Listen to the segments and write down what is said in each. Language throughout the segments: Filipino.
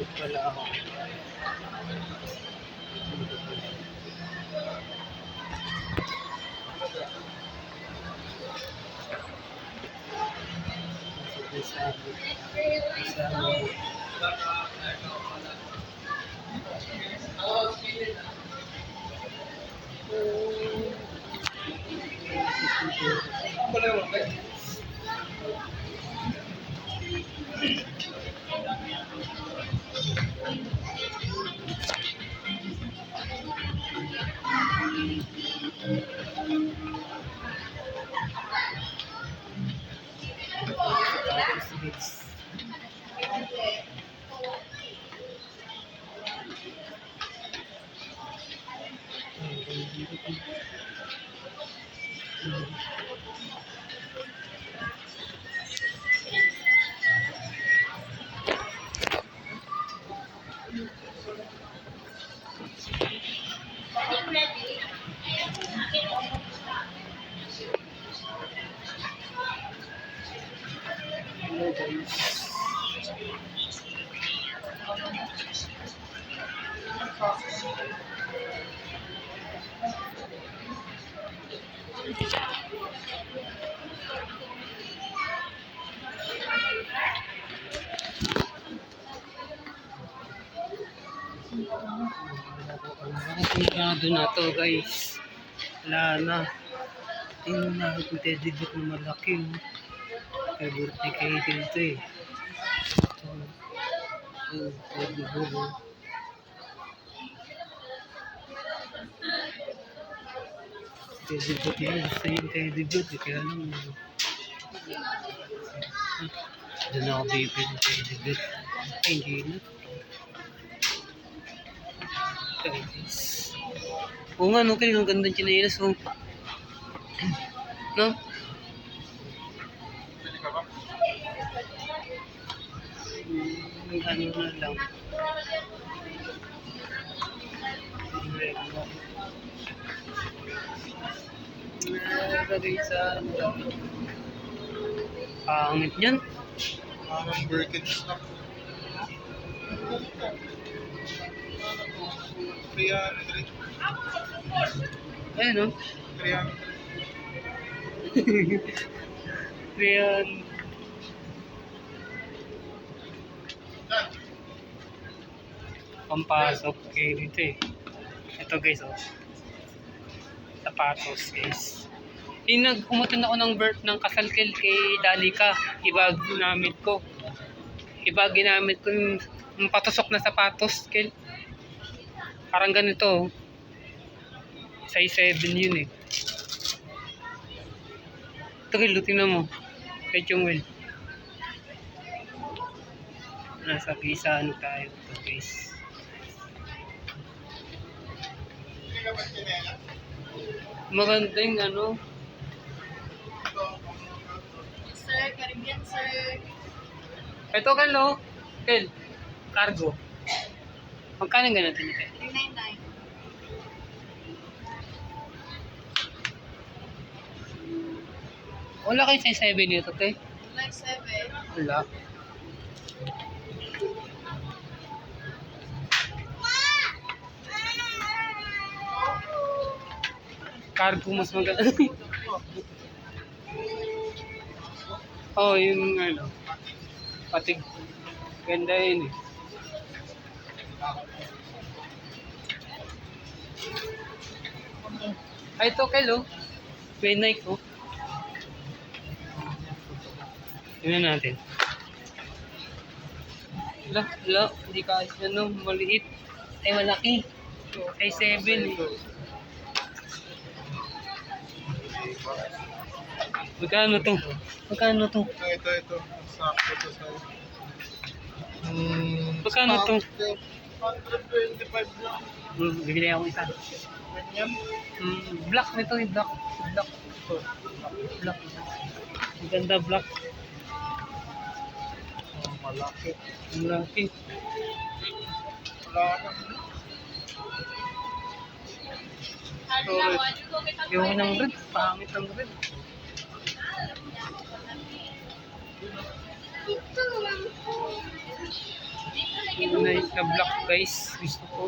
Tulog pala ako. Nakikigado na to guys. Wala na. Tingnan na yung teddy bear na malaki. Favorite ni Katie ito eh. Teddy bear. Teddy bear yan. Gusto yung teddy bear. Kaya lang. Doon ako bibig ng teddy bear. Ay, hindi na. Guys. Oo nga, no? Kaya ang gandang chinelas, oh. No? Ano na lang. Lagay sa ano. Pangit yan. Parang Birkin stock. 300. Ayun, no? 300. Ayan. Pampasok kayo dito eh. Ito guys, oh. Sapatos guys. Umutin ako ng birth ng kasal kay Dalika. Iba ginamit ko. Yung patusok na sapatos kay. Parang ganito, oh. Size 7 yun eh. Ito kayo, tingnan mo. Kay Chungwell. Nasa visa ano tayo ito guys. Maganda yung ano. Sir, Caribbean sir. Ito kalo. Kel. Cargo. Magkano yung ganito niya? 399. Wala kayo size 7 nito, te? Like 7. Wala. Cargo mas maganda. Oh, yung ano. Patig. Ganda yun eh. Ay, ito kelo. May Nike ko. Tingnan natin. Wala. Hindi ka ano, maliit. Ay, malaki. Ay, 7 eh. Magkano to? Magkano to? Ito. Sakto to sa'yo. Magkano to? 125 lang. Bibili ako isa. Ganyan. Black nito yung black. Black. Ang ganda black. Malaki. Ang laki. Wala ka. Yung ng red. Pangit ng red. Nice na black guys. Gusto ko.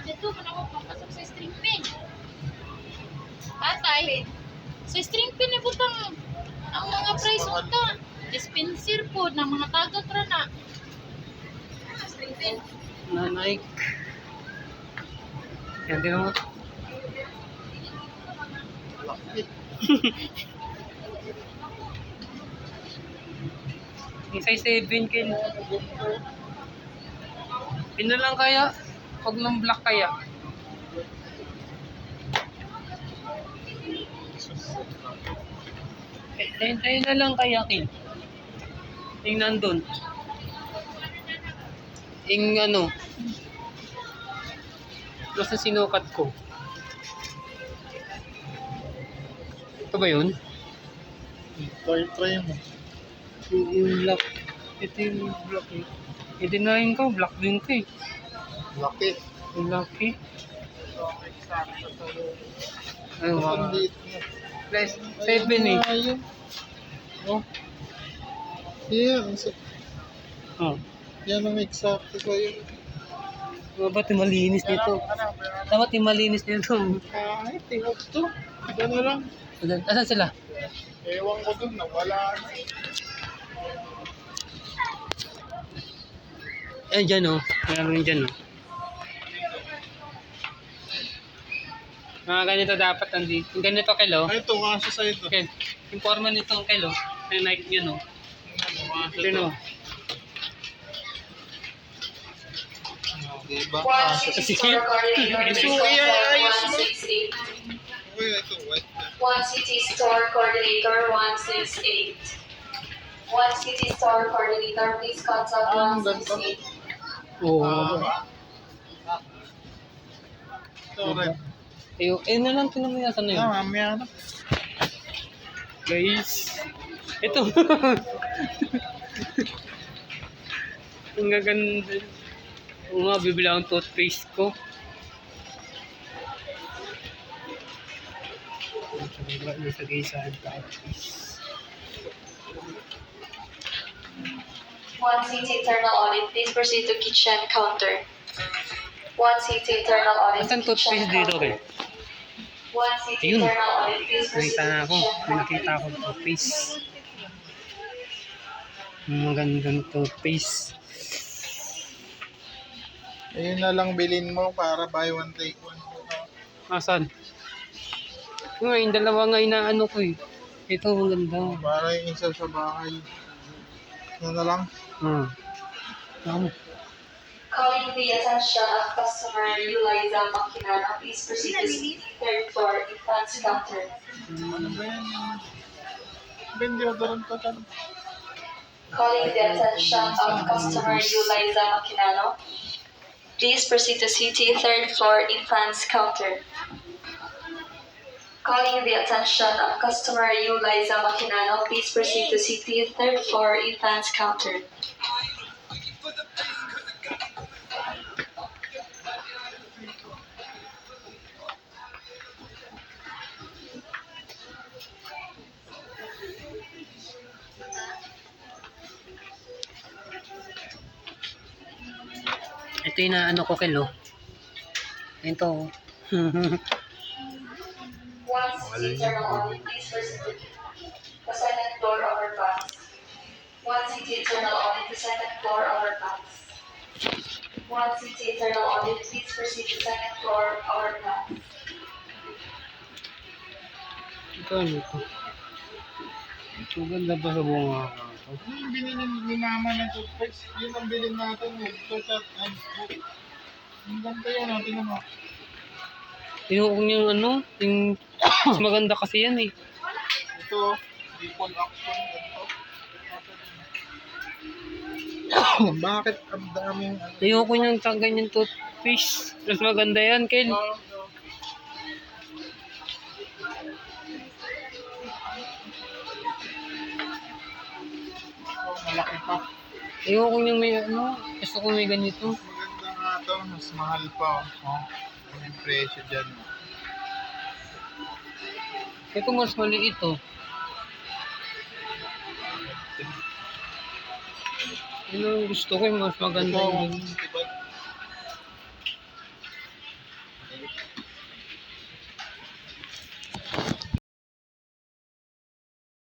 Dito, manawag papasok sa string pin. Atay. Sa string pin, butang ang mga price unta. Dispenser po ng mga tagat ra na. String pin. Na Nike. Yan din mo. Laki. Yung size 7 kin. Pino lang kaya? Huwag ng black kaya. Tayo na lang kaya kin. Yung nandun. Yung ano. Basta sinukat ko. Ito ba yun? Try mo. Yung black. Ito yung black eh. I-denying ko, black din ko eh. Laki. Yung lucky. Ito ang eksakto sa loob. Ay, Ang wow. liit niya. Plus, 7 eh. Ayun. Oh. Yeah, Oh. yan ang eksakto sa'yo. Dapat yung malinis nito. Dapat yung malinis nito. Ay, tingog to. Ito na lang. Asan sila? Ewan ko dun, nawala na. Ayan dyan o. Meron dyan o. Mga ganito dapat nandito. Yung ganito kilo. Ay, ito, kaso sa ito. Okay. Yung forma nito ang kilo. Yung Nike yun o. Ito o. Diba? One Kaso. city store coordinator. So, please ayos contact mo. 168. Uy, ito, white. One city store coordinator 168. One city store coordinator, please contact Ang ganda. 168. Oo. Ito, red. Ayun na lang. Tinan mo yan. Saan na yun? Mamaya na. Guys. Ito. Ang gaganda. Oo nga, bibili akong toothpaste ko. Nasa gaysahan toothpaste. One city internal audit, please proceed to kitchen counter. One city internal audit. Asan toothpaste dito kayo? One city Ayun. internal audit, please proceed Nakita na to ako. kitchen May nakita ako toothpaste. Magandang toothpaste. Ayun na lang bilhin mo para buy one take one. Asan? Yung dalawa nga inaano ko eh. Ito maganda. Para yung isa sa bahay. Yan na lang. Ako. Calling the attention of customer Eliza Maquinano, please proceed to the third floor advance counter. Ano ba yan? Ben, deodorant pa dyan. Calling the attention of customer Eliza Maquinano, please proceed to CT third floor advance counter. Calling the attention of customer Eliza Maquinano, please proceed to CT third floor advance counter. Ito yung ano ko kilo. Ito. One city internal audit, please proceed to the second floor overpass. One city internal audit, the second floor overpass. One city internal audit, please proceed to second floor overpass. Ito ano ito? Ito ganda ba sa bunga ka? Yung binili ni mama ng toothpaste, yun ang bilhin natin. Toothpaste and book. Ang ganda yan, tingnan mo. Tinukong yung ano, yung mas maganda kasi yan eh. Ito, Default Action. Ito. Bakit ang daming ano? Ayoko niyang ganyan toothpaste. Mas maganda yan, Kel. Malaki pa. Ayoko niyang may ano, gusto ko may ganito. Maganda nga to, mas mahal pa. Oh. Ang presyo dyan. Ito mas maliit oh. Yun ang gusto ko yung mas maganda Ito, yung ganyan. diba?